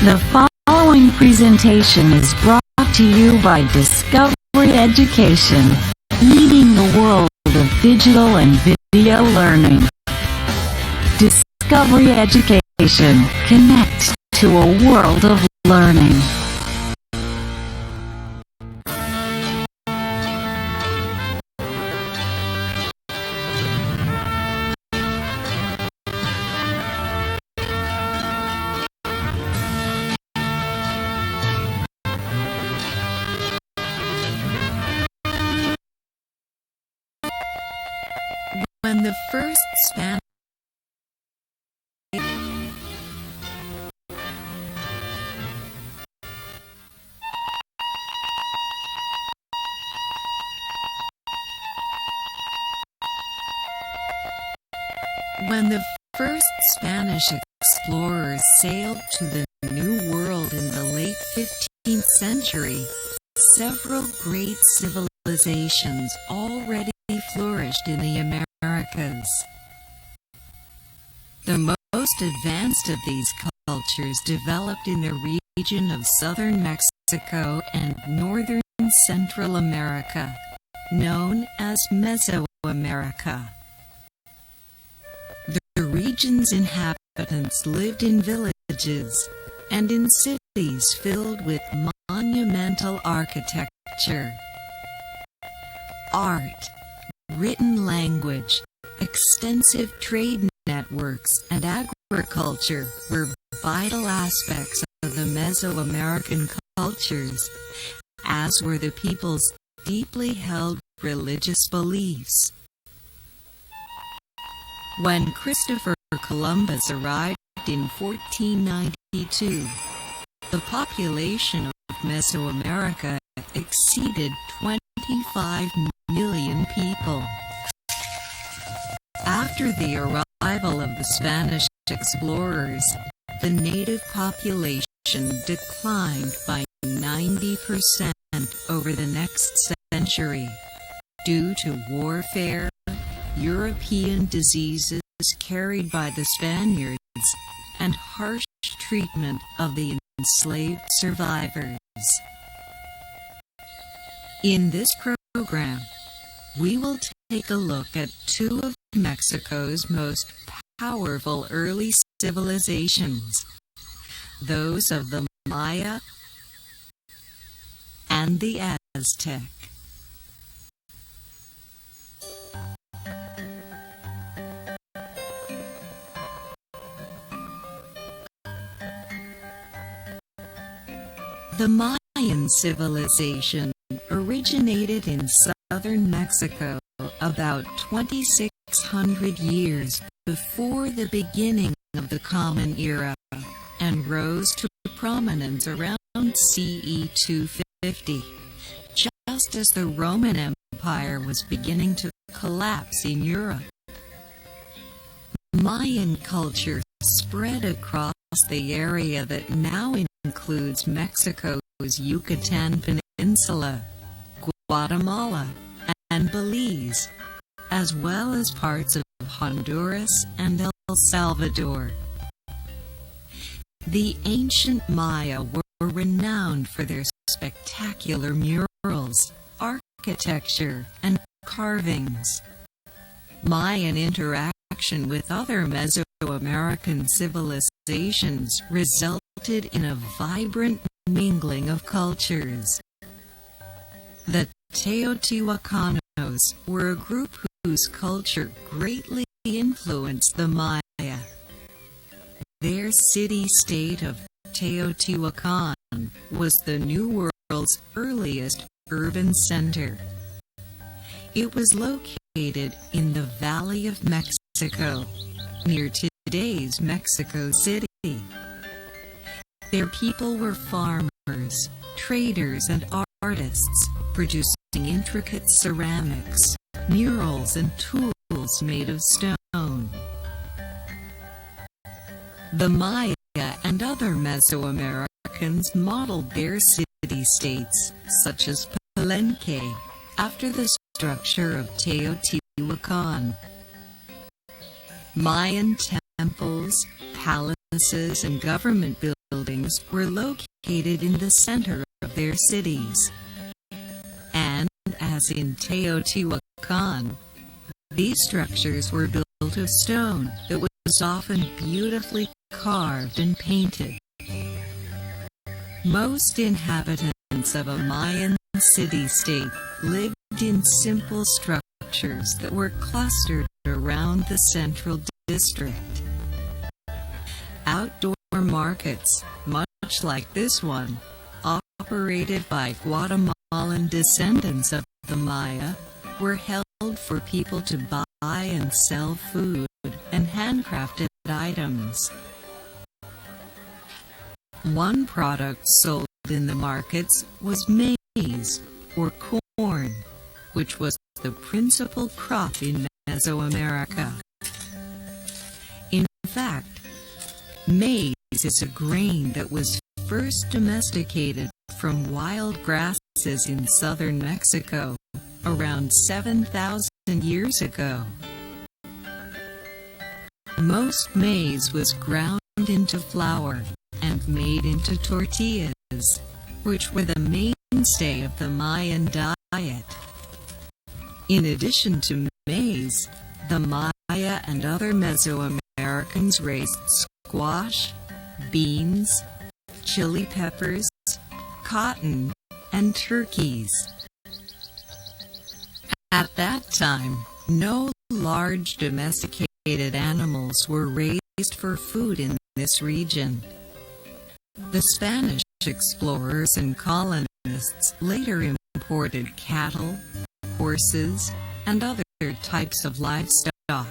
The following presentation is brought to you by Discovery Education, leading the world of digital and video learning. Discovery Education, connect to a world of learning. When the first Spanish explorers sailed to the New World in the late 15th century, several great civilizations already flourished in the Americas. The most advanced of these cultures developed in the region of southern Mexico and northern Central America, known as Mesoamerica. The region's inhabitants lived in villages and in cities filled with monumental architecture, art, written language, extensive trade networks, and agriculture were vital aspects of the Mesoamerican cultures, as were the people's deeply held religious beliefs. When Christopher Columbus arrived in 1492, the population of Mesoamerica exceeded 25 million people. After the arrival of the Spanish explorers, the native population declined by 90% over the next century due to warfare, European diseases carried by the Spaniards, and harsh treatment of the enslaved survivors. In this program, we will take a look at two of Mexico's most powerful early civilizations, those of the Maya and the Aztec. The Mayan civilization originated in southern Mexico about 2,600 years before the beginning of the Common Era and rose to prominence around CE 250, just as the Roman Empire was beginning to collapse in Europe. Mayan culture spread across the area that now includes Mexico's Yucatan Peninsula, Guatemala, and Belize, as well as parts of Honduras and El Salvador. The ancient Maya were renowned for their spectacular murals, architecture, and carvings. Mayan interaction with other Mesoamerican civilizations resulted in a vibrant mingling of cultures. The Teotihuacanos were a group whose culture greatly influenced the Maya. Their city-state of Teotihuacan was the New World's earliest urban center. It was located in the Valley of Mexico, near today's Mexico City. Their people were farmers, traders, and artists, producing intricate ceramics, murals, and tools made of stone. The Maya and other Mesoamericans modeled their city-states, such as Palenque, after the structure of Teotihuacan. Mayan temples, palaces, and government buildings were located in the center of their cities. And, as in Teotihuacan, these structures were built of stone that was often beautifully carved and painted. Most inhabitants of a Mayan city-state lived in simple structures that were clustered around the central district. Outdoor markets, much like this one, operated by Guatemalan descendants of the Maya, were held for people to buy and sell food and handcrafted items. One product sold in the markets was maize, or corn, which was the principal crop in Mesoamerica. In fact, maize is a grain that was first domesticated from wild grasses in southern Mexico around 7,000 years ago. Most maize was ground into flour and made into tortillas, which were the mainstay of the Mayan diet. In addition to maize, the Maya and other Mesoamericans raised squash, beans, chili peppers, cotton, and turkeys. At that time, no large domesticated animals were raised for food in this region. The Spanish explorers and colonists later imported cattle, horses, and other types of livestock.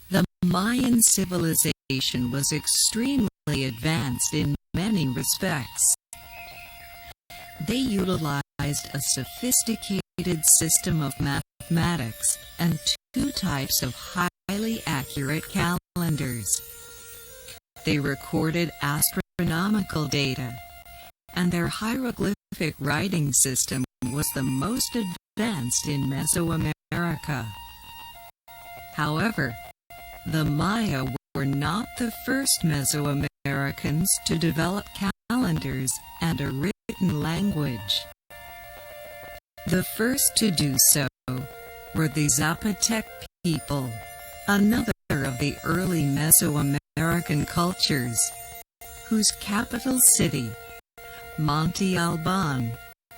The Mayan civilization was extremely advanced in many respects. They utilized a sophisticated system of mathematics and two types of highly accurate calendars. They recorded astronomical data, and their hieroglyphic writing system was the most advanced in Mesoamerica. However, the Maya were not the first Mesoamericans to develop calendars and a written language. The first to do so were the Zapotec people, another of the early Mesoamerican cultures, whose capital city, Monte Alban,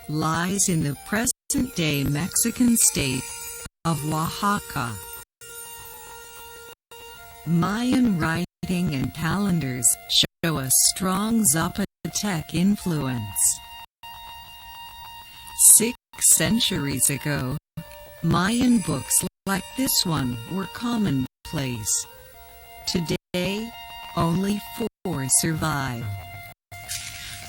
lies in the present-day Mexican state of Oaxaca. Mayan writing and calendars show a strong Zapotec influence. 6 centuries ago, Mayan books like this one were commonplace. Today, only 4 survive.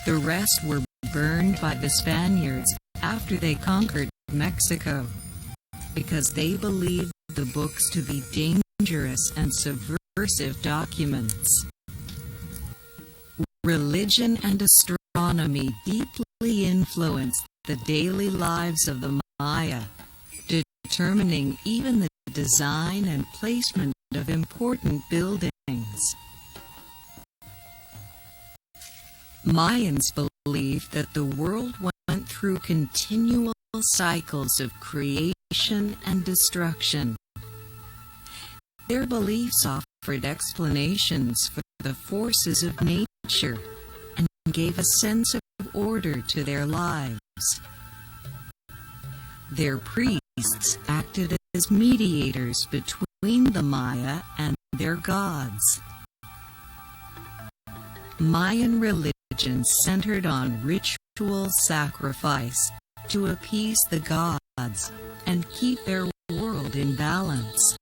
The rest were burned by the Spaniards after they conquered Mexico, because they believed the books to be dangerous and subversive documents. Religion and astronomy deeply influenced the daily lives of the Maya, determining even the design and placement of important buildings. Mayans believed that the world went through continual cycles of creation and destruction. Their beliefs offered explanations for the forces of nature and gave a sense of order to their lives. Their priests acted as mediators between the Maya and their gods. Mayan religion centered on ritual sacrifice to appease the gods and keep their world in balance.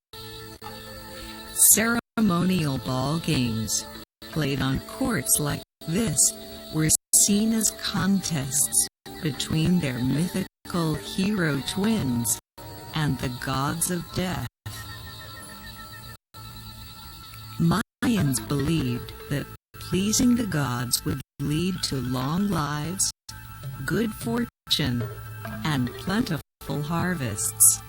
Ceremonial ball games, played on courts like this, were seen as contests between their mythical hero twins and the gods of death. Mayans believed that pleasing the gods would lead to long lives, good fortune, and plentiful harvests.